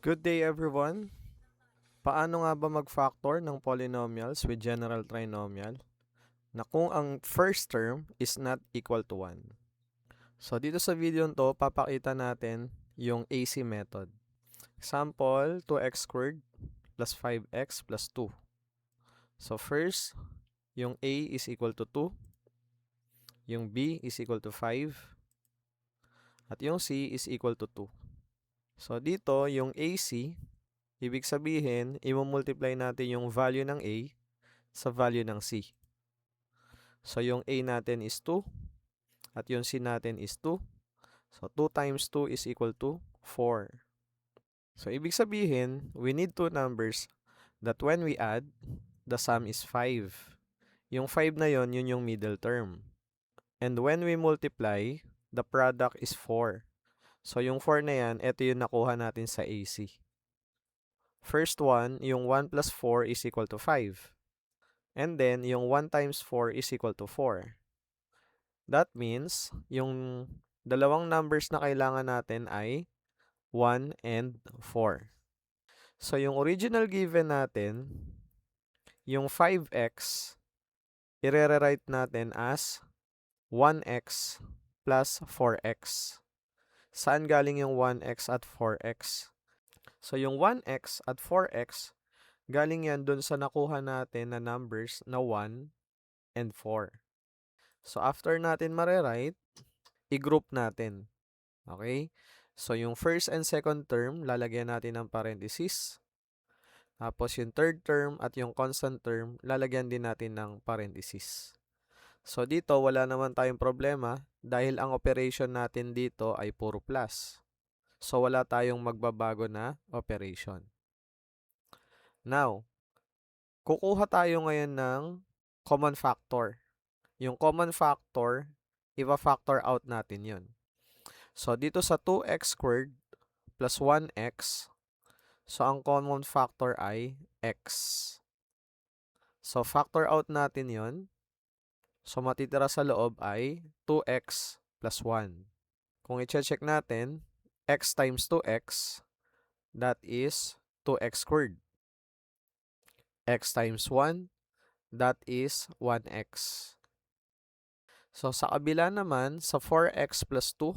Good day everyone! Paano nga ba mag-factor ng polynomials with general trinomial na kung ang first term is not equal to 1? So dito sa video to, papakita natin yung AC method. Example, 2x squared plus 5x plus 2. So first, yung A is equal to 2, yung B is equal to 5, at yung C is equal to 2. So dito, yung AC, ibig sabihin, i-multiply natin yung value ng A sa value ng C. So, yung A natin is 2 at yung C natin is 2. So, 2 times 2 is equal to 4. So, ibig sabihin, we need two numbers that when we add, the sum is 5. Yung 5 na yun yung middle term. And when we multiply, the product is 4. So, yung 4 na yan, ito yung nakuha natin sa AC. First one, yung 1 plus 4 is equal to 5. And then, yung 1 times 4 is equal to 4. That means, yung dalawang numbers na kailangan natin ay 1 and 4. So, yung original given natin, yung 5x, i-rewrite natin as 1x plus 4x. Saan galing yung 1x at 4x? So, yung 1x at 4x, galing yan dun sa nakuha natin na numbers na 1 and 4. So, after natin ma-rewrite, i-group natin. Okay? So, yung first and second term, lalagyan natin ng parenthesis. Tapos, yung third term at yung constant term, lalagyan din natin ng parenthesis. So, dito, wala naman tayong problema dahil ang operation natin dito ay puro plus. So, wala tayong magbabago na operation. Now, kukuha tayo ngayon ng common factor. Yung common factor, ipa-factor out natin yun. So, dito sa 2x squared plus 1x, so ang common factor ay x. So, factor out natin yon. So, matitira sa loob ay 2x plus 1. Kung i-check natin, x times 2x, that is 2x squared. X times 1, that is 1x. So, sa kabila naman, sa 4x plus 2,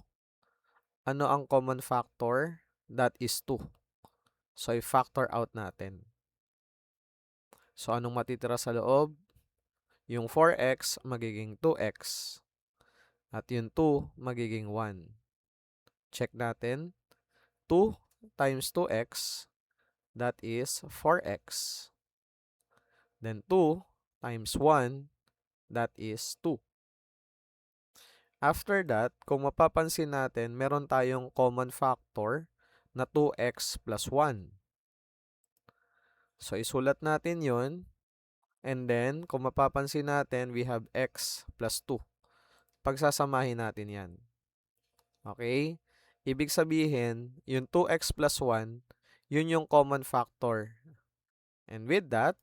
ano ang common factor? That is 2. So, i-factor out natin. So, anong matitira sa loob? Yung 4x magiging 2x. At yung 2 magiging 1. Check natin. 2 times 2x, that is 4x. Then 2 times 1, that is 2. After that, kung mapapansin natin, meron tayong common factor na 2x plus 1. So, isulat natin yon. And then, kung mapapansin natin, we have x plus 2. Pagsasamahin natin yan. Okay? Ibig sabihin, yung 2x plus 1, yun yung common factor. And with that,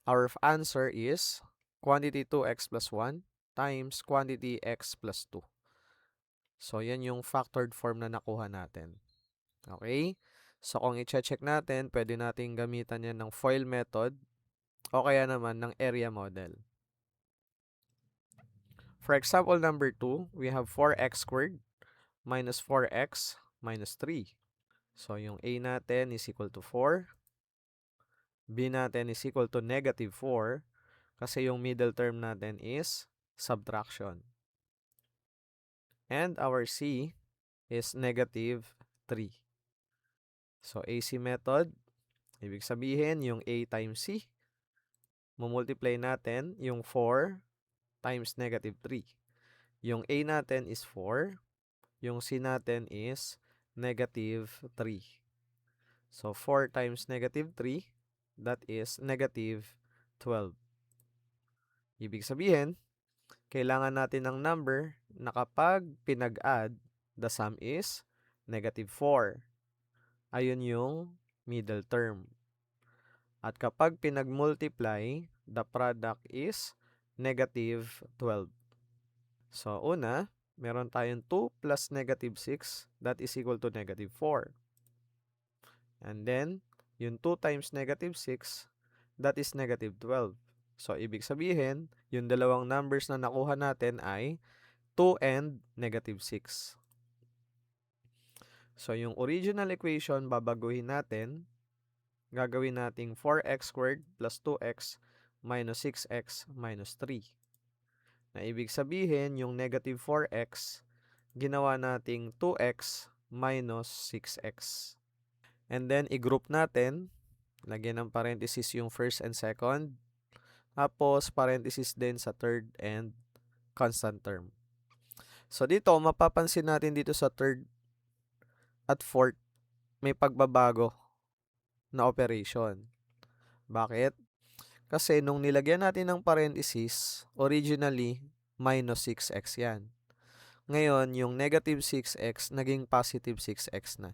our answer is quantity 2x plus 1 times quantity x plus 2. So, yan yung factored form na nakuha natin. Okay? So, kung i-check natin, pwede natin gamitan yan ng FOIL method o kaya naman ng area model. For example number 2, we have 4x squared minus 4x minus 3. So, yung A natin is equal to 4. B natin is equal to negative 4 kasi yung middle term natin is subtraction. And our C is negative 3. So, AC method, ibig sabihin yung A times C, mumultiply natin yung 4 times negative 3. Yung A natin is 4, yung C natin is negative 3. So, 4 times negative 3, that is negative 12. Ibig sabihin, kailangan natin ng number na kapag pinag-add, the sum is negative 4. Ayun yung middle term. At kapag pinag-multiply, the product is negative 12. So, una, meron tayong 2 plus negative 6, that is equal to negative 4. And then, yung 2 times negative 6, that is negative 12. So, ibig sabihin, yung dalawang numbers na nakuha natin ay 2 and negative 6. So, yung original equation, babaguhin natin. Gagawin nating 4x squared plus 2x minus 6x minus 3. Na ibig sabihin, yung negative 4x, ginawa nating 2x minus 6x. And then, i-group natin. Lagyan ng parenthesis yung first and second. Tapos, parenthesis din sa third and constant term. So, dito, mapapansin natin dito sa third at fourth, may pagbabago na operation. Bakit? Kasi nung nilagyan natin ng parenthesis, originally, minus 6x yan. Ngayon, yung negative 6x, naging positive 6x na.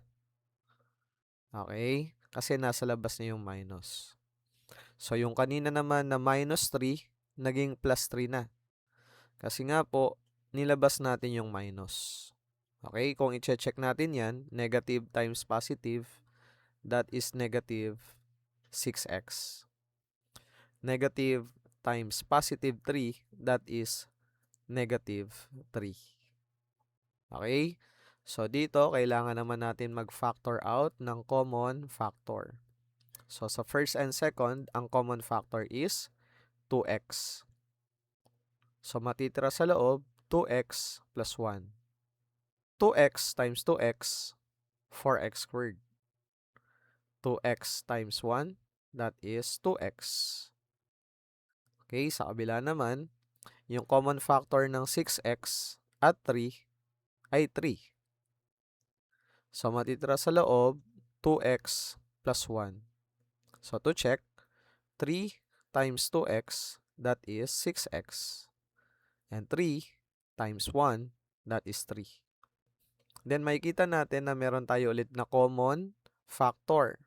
Okay? Kasi nasa labas na yung minus. So, yung kanina naman na minus 3, naging plus 3 na. Kasi nga po, nilabas natin yung minus. Okay? Kung i-check natin yan, negative times positive, that is negative 6x. Negative times positive 3, that is negative 3. Okay? So, dito, kailangan naman natin mag-factor out ng common factor. So, sa first and second, ang common factor is 2x. So, matitira sa loob, 2x plus 1. 2x times 2x, 4x squared. 2x times 1, that is 2x. Okay, sa kabila naman, yung common factor ng 6x at 3 ay 3. So, matitira sa loob, 2x plus 1. So, to check, 3 times 2x, that is 6x. And 3 times 1, that is 3. Then, makikita natin na meron tayo ulit na common factor.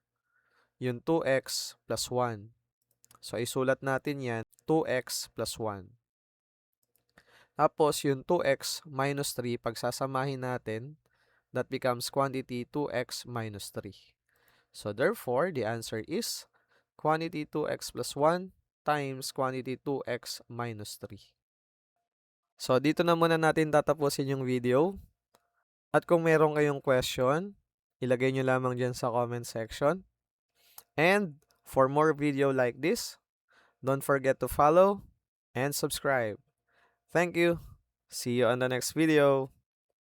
Yung 2x plus 1. So, isulat natin yan, 2x plus 1. Tapos, yung 2x minus 3, pagsasamahin natin, that becomes quantity 2x minus 3. So, therefore, the answer is quantity 2x plus 1 times quantity 2x minus 3. So, dito na muna natin tatapusin yung video. At kung meron kayong question, ilagay nyo lamang dyan sa comment section. And for more video like this, don't forget to follow and subscribe. Thank you. See you on the next video.